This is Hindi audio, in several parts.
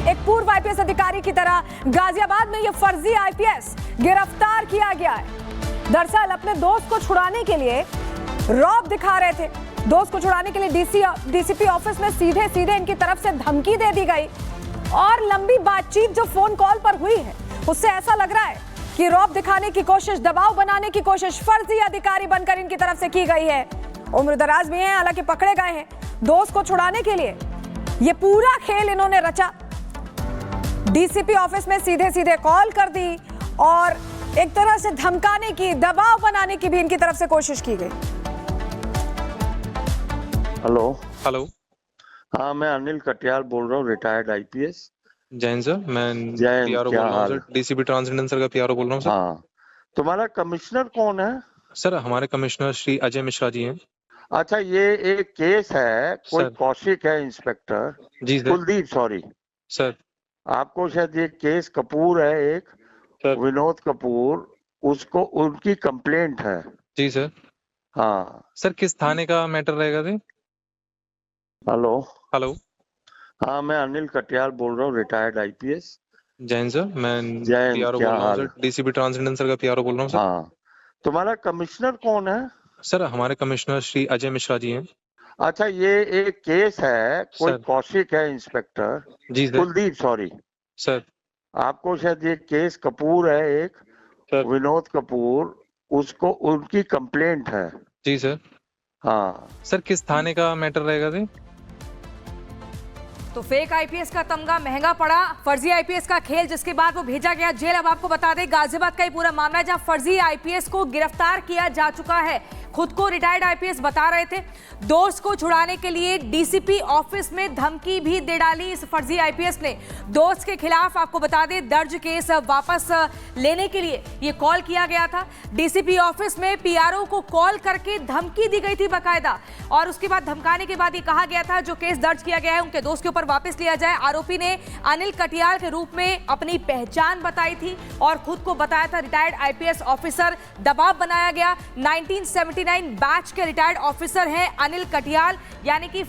एक पूर्व आईपीएस अधिकारी की तरह गाजियाबाद में यह फर्जी आईपीएस गिरफ्तार किया गया है। दरअसल अपने दोस्त को छुड़ाने के लिए रौब दिखा रहे थे। दोस्त को छुड़ाने के लिए डीसीपी ऑफिस में सीधे सीधे इनकी तरफ से धमकी दे दी गई और लंबी बातचीत जो फोन कॉल पर हुई है उससे ऐसा लग रहा है कि रौब दिखाने की कोशिश, दबाव बनाने की कोशिश फर्जी अधिकारी बनकर इनकी तरफ से की गई है। उम्र दराज भी हैं, हालांकि पकड़े गए हैं। दोस्त को छुड़ाने के लिए ये पूरा खेल इन्होंने रचा। डीसीपी ऑफिस में सीधे सीधे कॉल कर दी और एक तरह से धमकाने की, दबाव बनाने की भी इनकी तरफ से कोशिश की गई। हेलो। हाँ, मैं अनिल कटियाल बोल रहा हूँ, रिटायर्ड आईपीएस। जैन सर, मैं पीआरओ बोल रहा हूँ सर, डीसीपी ट्रांसजेंडर का पीआरओ बोल रहा हूँ सर। हाँ, तुम्हारा कमिश्नर कौन है? सर हमारे कमिश्नर श्री अजय मिश्रा जी हैं। अच्छा, ये एक केस है, कोई कौशिक है इंस्पेक्टर जी सर। Kuldeep, sorry sir. आपको शायद ये केस कपूर है एक सर। विनोद कपूर, उसको उनकी कंप्लेंट है। जी सर। हाँ सर, किस थाने का मैटर रहेगा जी? हेलो। हाँ, मैं अनिल कटियाल बोल रहा हूँ, रिटायर्ड आईपीएस। जैन सर, मैं पीआरओ बोल रहा हूँ सर, डीसीपी ट्रांसजेंडर का पीआरओ बोल रहा हूँ सर। हाँ, तुम्हारा कमिश्नर कौन है? सर हमारे कमिश्नर श्री अजय मिश्रा जी हैं। अच्छा, ये एक केस है, कोई कौशिक है इंस्पेक्टर जी सर। Kuldeep, sorry sir. आपको शायद ये केस कपूर है एक विनोद कपूर, उसको उनकी कंप्लेंट है। जी सर। हाँ सर, किस थाने का मैटर रहेगा जी? तो फेक आईपीएस का तमगा महंगा पड़ा, फर्जी आईपीएस का खेल, जिसके बाद वो भेजा गया जेल। अब आपको बता दें, गाजियाबाद का ही पूरा मामला है जहां फर्जी आईपीएस को गिरफ्तार किया जा चुका है। खुद को रिटायर्ड आईपीएस बता रहे थे। दोस्त को छुड़ाने के लिए डीसीपी ऑफिस में धमकी भी दे डाली इस फर्जी आईपीएस ने। दोस्त के खिलाफ आपको बता दें दर्ज केस वापस लेने के लिए ये कॉल किया गया था। डीसीपी ऑफिस में पीआरओ को कॉल करके धमकी दी गई थी बाकायदा, और उसके बाद धमकाने के बाद ये कहा गया था जो केस दर्ज किया गया है उनके दोस्त के ऊपर वापस लिया जाए। आरोपी ने अनिल कटियाल के रूप में अपनी पहचान बताई थी और खुद को बताया था रिटायर्ड आईपीएस ऑफिसर। दबाव बनाया गया। 1979 बैच के रिटायर्ड ऑफिसर हैं अनिल कटियाल, यानी कि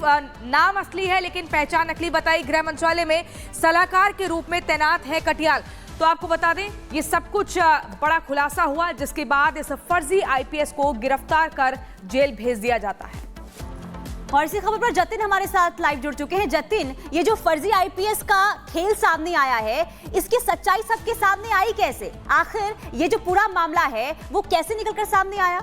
नाम असली है लेकिन पहचान नकली बताई। गृह मंत्रालय में सलाहकार के रूप में तैनात है कटियाल। तो आपको बता दें ये सब कुछ बड़ा खुलासा हुआ, जिसके बाद इस फर्जी आईपीएस को गिरफ्तार कर जेल भेज दिया जाता है। और इसी खबर पर जतिन हमारे साथ लाइव जुड़ चुके हैं। जतिन, ये जो फर्जी आईपीएस का खेल सामने आया है, इसकी सच्चाई सबके सामने आई कैसे? आखिर ये जो पूरा मामला है वो कैसे निकलकर सामने आया?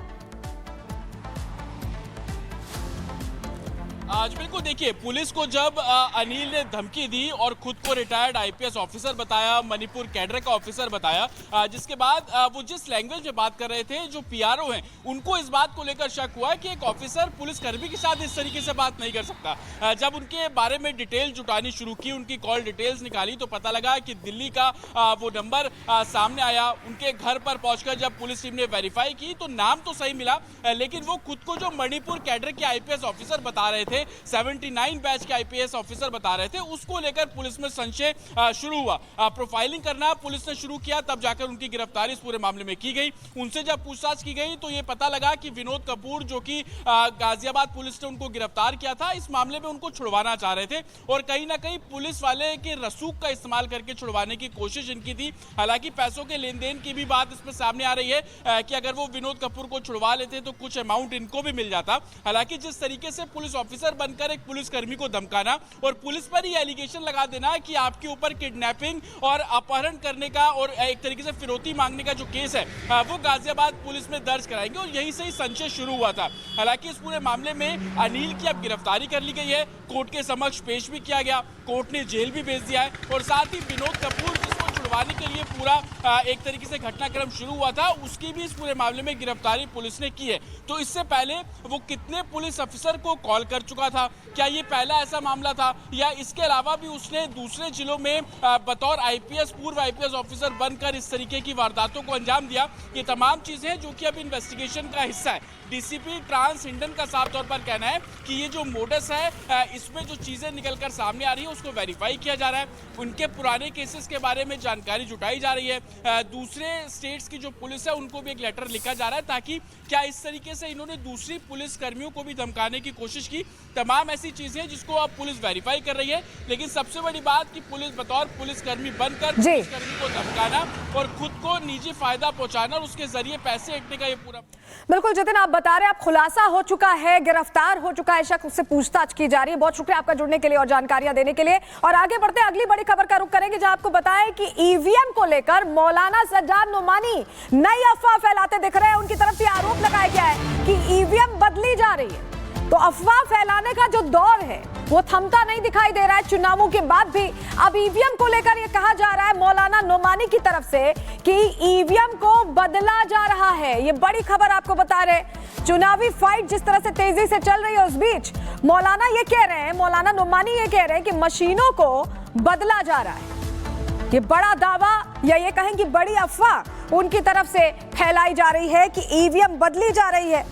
आज बिल्कुल देखिए, पुलिस को जब अनिल ने धमकी दी और खुद को रिटायर्ड आईपीएस ऑफिसर बताया, मणिपुर कैडर का ऑफिसर बताया, जिसके बाद वो जिस लैंग्वेज में बात कर रहे थे, जो पीआरओ हैं उनको इस बात को लेकर शक हुआ कि एक ऑफिसर पुलिसकर्मी के साथ इस तरीके से बात नहीं कर सकता। जब उनके बारे में डिटेल जुटानी शुरू की, उनकी कॉल डिटेल्स निकाली, तो पता लगा कि दिल्ली का वो नंबर सामने आया। उनके घर पर पहुंचकर जब पुलिस टीम ने वेरीफाई की तो नाम तो सही मिला, लेकिन वो खुद को जो मणिपुर कैडर के आईपीएस ऑफिसर बता रहे थे, 79 बैच के आईपीएस ऑफिसर बता रहे थे, उसको लेकर पुलिस में संशय शुरू हुआ। प्रोफाइलिंग करना पुलिस ने शुरू किया, तब जाकर उनकी गिरफ्तारी इस पूरे मामले में की गई। उनसे जब पूछताछ की गई तो ये पता लगा कि विनोद कपूर, जो कि गाजियाबाद पुलिस ने उनको गिरफ्तार किया था, इस मामले में उनको छुड़वाना चाह रहे थे और कहीं ना कहीं पुलिस वाले के रसूख का इस्तेमाल करके छुड़वाने की कोशिश इनकी थी। हालांकि पैसों के लेन देन की भी बात इसमें सामने आ रही है कि अगर वो विनोद कपूर को छुड़वा लेते तो कुछ अमाउंट इनको भी मिल जाता। हालांकि जिस तरीके से पुलिस ऑफिसर बनकर एक पुलिसकर्मी को धमकाना और पुलिस पर ही एलिगेशन लगा देना कि आपके ऊपर किडनैपिंग और अपहरण करने का और एक तरीके से फिरौती मांगने का जो केस है वो गाजियाबाद पुलिस में दर्ज कराएंगे, और यहीं से ही संशय शुरू हुआ था। हालांकि इस पूरे मामले में अनिल की अब गिरफ्तारी कर ली गई है, कोर्ट के समक्ष पेश भी किया गया, कोर्ट ने जेल भी भेज दिया है, और साथ ही विनोद कपूर जिसको छुड़वाने के लिए पूरा एक तरीके से घटनाक्रम शुरू हुआ था, उसकी भी इस पूरे मामले में गिरफ्तारी पुलिस ने की है। तो इससे पहले वो कितने पुलिस अफसर को कॉल कर चुका था, क्या ये पहला ऐसा मामला था, या इसके अलावा भी उसने दूसरे जिलों में बतौर आईपीएस, पूर्व आईपीएस ऑफिसर बनकर इस तरीके की वारदातों को अंजाम दिया? ये तमाम चीजें जो कि अब इन्वेस्टिगेशन का हिस्सा है। डीसीपी ट्रांस हिंडन का साफ तौर पर कहना है कि ये जो मोडस है, इसमें जो चीजें निकलकर सामने आ रही है उसको वेरीफाई किया जा रहा है। उनके पुराने केसेस के बारे में जानकारी जानकारी जुटाई जा रही है। दूसरे स्टेट्स की जो पुलिस है उनको भी एक लेटर लिखा जा रहा है ताकि क्या इस तरीके से इन्होंने दूसरी पुलिस कर्मियों को भी धमकाने की कोशिश की। तमाम ऐसी चीजें हैं जिसको अब पुलिस वेरीफाई कर रही है, लेकिन सबसे बड़ी बात कि पुलिस बतौर पुलिसकर्मी बनकर पुलिसकर्मी को धमकाना और खुद को निजी फायदा पहुंचाना और उसके जरिए पैसे ऐंठने का ये पूरा। बिल्कुल जितिन, आप बता रहे हैं, अब खुलासा हो चुका है, गिरफ्तार हो चुका है शख्स, उससे पूछताछ की जा रही है। बहुत शुक्रिया आपका जुड़ने के लिए और जानकारियां देने के लिए। और आगे बढ़ते हैं, अगली बड़ी खबर का रुख करेंगे जहां आपको बताएं कि ईवीएम को लेकर मौलाना सज्जाद नोमानी नई अफवाह फैलाते दिख रहे हैं। उनकी तरफ से आरोप लगाया गया है कि ईवीएम बदली जा रही है। तो अफवाह फैलाने का जो दौर है वो थमता नहीं दिखाई दे रहा है चुनावों के बाद भी। अब ईवीएम को लेकर ये कहा जा रहा है मौलाना नोमानी की तरफ से कि ईवीएम को बदला जा रहा है। ये बड़ी खबर आपको बता रहे, चुनावी फाइट जिस तरह से तेजी से चल रही है उस बीच मौलाना ये कह रहे हैं, मौलाना नोमानी ये कह रहे हैं कि मशीनों को बदला जा रहा है। ये बड़ा दावा या ये कहें कि बड़ी अफवाह उनकी तरफ से फैलाई जा रही है कि ईवीएम बदली जा रही है।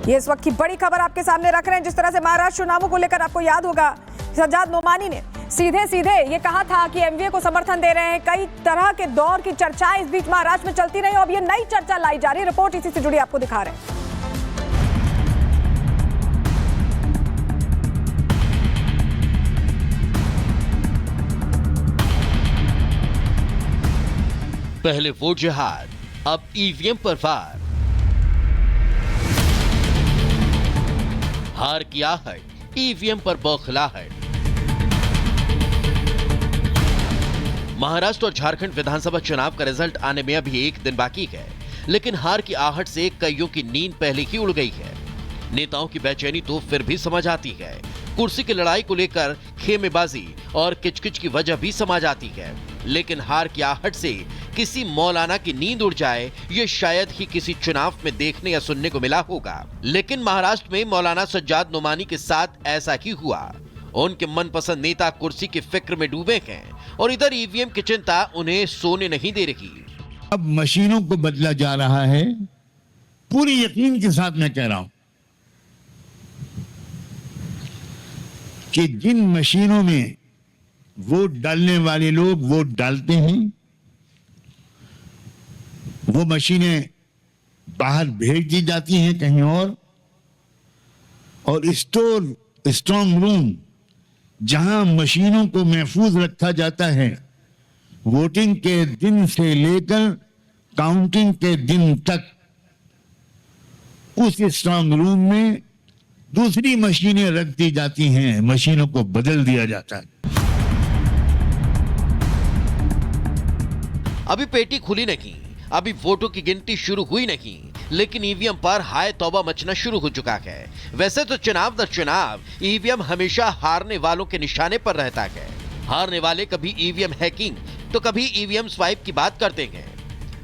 ये इस वक्त की बड़ी खबर आपके सामने रख रहे हैं। जिस तरह से महाराष्ट्र चुनावों को लेकर आपको याद होगा सज्जाद नोमानी ने सीधे सीधे ये कहा था कि एमवीए को समर्थन दे रहे हैं। कई तरह के दौर की चर्चाएं इस बीच महाराष्ट्र में चलती रही और अब ये नई चर्चा लाई जा रही है। रिपोर्ट इसी से जुड़ी आपको दिखा रहे हैं। पहले वोट जिहाद, अब ईवीएम पर वार। हार की आहट, ईवीएम पर बौखलाहट। महाराष्ट्र और झारखंड विधानसभा चुनाव का रिजल्ट आने में अभी एक दिन बाकी है, लेकिन हार की आहट से कईयों की नींद पहले ही उड़ गई है। नेताओं की बेचैनी तो फिर भी समझ आती है। कुर्सी की लड़ाई को लेकर खेमेबाजी और किचकिच की वजह भी समझ आती है, लेकिन हार की आहट से किसी मौलाना की नींद उड़ जाए ये शायद ही किसी चुनाव में देखने या सुनने को मिला होगा। लेकिन महाराष्ट्र में मौलाना सज्जाद नोमानी के साथ ऐसा ही हुआ। उनके मनपसंद नेता कुर्सी की फिक्र में डूबे हैं और इधर ईवीएम की चिंता उन्हें सोने नहीं दे रही। अब मशीनों को बदला जा रहा है, पूरी यकीन के साथ मैं कह रहा हूं कि जिन मशीनों में वोट डालने वाले लोग वोट डालते हैं वो मशीनें बाहर भेज दी जाती हैं कहीं और स्ट्रांग रूम जहां मशीनों को महफूज रखा जाता है, वोटिंग के दिन से लेकर काउंटिंग के दिन तक उस स्ट्रांग रूम में दूसरी मशीनें रख दी जाती हैं, मशीनों को बदल दिया जाता है। अभी पेटी खुली नहीं, अभी वोटों की गिनती शुरू हुई नहीं, लेकिन ईवीएम पर हाय तौबा मचना शुरू हो चुका है। वैसे तो चुनाव दर चुनाव ईवीएम हमेशा हारने वालों के निशाने पर रहता है। हारने वाले कभी ईवीएम हैकिंग तो कभी ईवीएम स्वाइप की बात करते हैं,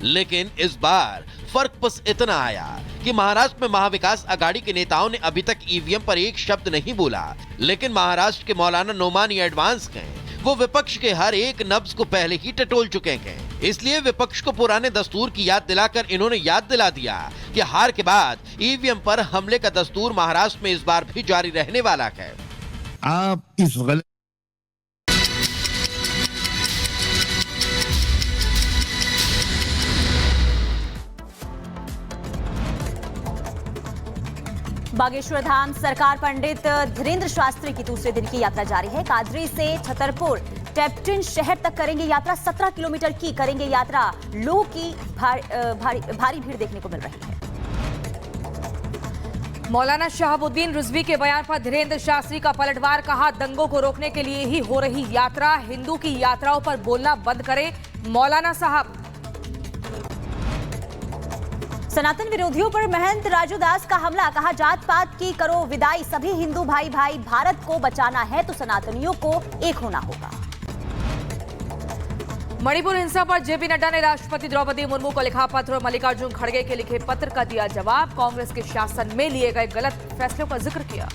लेकिन इस बार फर्क बस इतना आया कि महाराष्ट्र में महाविकास आघाड़ी के नेताओं ने अभी तक ईवीएम पर एक शब्द नहीं बोला, लेकिन महाराष्ट्र के मौलाना नोमानी एडवांस हैं। वो विपक्ष के हर एक नब्ज को पहले ही टटोल चुके हैं। इसलिए विपक्ष को पुराने दस्तूर की याद दिलाकर इन्होंने याद दिला दिया कि हार के बाद ईवीएम पर हमले का दस्तूर महाराष्ट्र में इस बार भी जारी रहने वाला है। आप इस गलत बागेश्वर धाम सरकार पंडित धीरेन्द्र शास्त्री की दूसरे दिन की यात्रा जारी है। कादरी से छतरपुर टेप्टिन शहर तक करेंगे यात्रा। 17 किलोमीटर की करेंगे यात्रा। लोगों की भारी भीड़ देखने को मिल रही है। मौलाना शहाबुद्दीन रिजवी के बयान पर धीरेन्द्र शास्त्री का पलटवार, कहा दंगों को रोकने के लिए ही हो रही यात्रा, हिंदू की यात्राओं पर बोलना बंद करें मौलाना साहब। सनातन विरोधियों पर महंत राजू दास का हमला, कहा जात पात की करो विदाई, सभी हिंदू भाई भाई, भारत को बचाना है तो सनातनियों को एक होना होगा। मणिपुर हिंसा पर जेपी नड्डा ने राष्ट्रपति द्रौपदी मुर्मू को लिखा पत्र और मल्लिकार्जुन खड़गे के लिखे पत्र का दिया जवाब। कांग्रेस के शासन में लिए गए गलत फैसलों का जिक्र किया।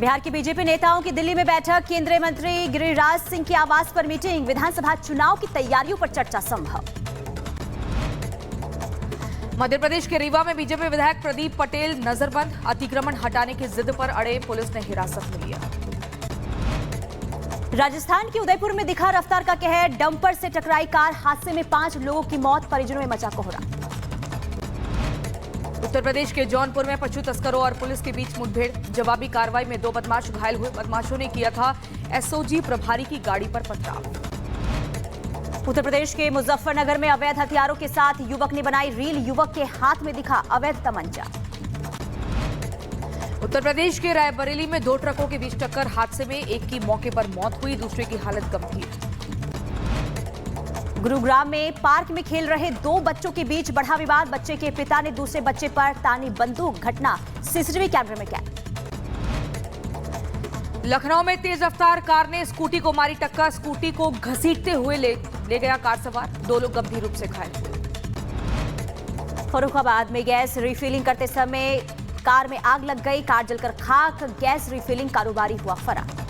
बिहार के बीजेपी नेताओं की दिल्ली में बैठक, केंद्रीय मंत्री गिरिराज सिंह के आवास पर मीटिंग, विधानसभा चुनाव की तैयारियों पर चर्चा संभव। मध्य प्रदेश के रीवा में बीजेपी विधायक प्रदीप पटेल नजरबंद, अतिक्रमण हटाने की जिद पर अड़े, पुलिस ने हिरासत में लिया। राजस्थान के उदयपुर में दिखा रफ्तार का कहर, डंपर से टकराई कार, हादसे में 5 लोगों की मौत, परिजनों में मचा कोहरा। उत्तर प्रदेश के जौनपुर में पशु तस्करों और पुलिस के बीच मुठभेड़, जवाबी कार्रवाई में 2 बदमाश घायल हुए। बदमाशों ने किया था एसओजी प्रभारी की गाड़ी पर पथराव। उत्तर प्रदेश के मुजफ्फरनगर में अवैध हथियारों के साथ युवक ने बनाई रील, युवक के हाथ में दिखा अवैध तमंचा। उत्तर प्रदेश के रायबरेली में 2 ट्रकों के बीच टक्कर, हादसे में एक की मौके पर मौत हुई, दूसरे की हालत गंभीर। गुरुग्राम में पार्क में खेल रहे 2 बच्चों के बीच बढ़ा विवाद, बच्चे के पिता ने दूसरे बच्चे पर तानी बंदूक, घटना सीसीटीवी कैमरे में कैद। लखनऊ में तेज रफ्तार कार ने स्कूटी को मारी टक्कर, स्कूटी को घसीटते हुए ले गया कार सवार, 2 लोग गंभीर रूप से घायल हुए। फर्रुखाबाद में गैस रिफिलिंग करते समय कार में आग लग गई, कार जलकर खाक, गैस रिफिलिंग कारोबारी हुआ फरार।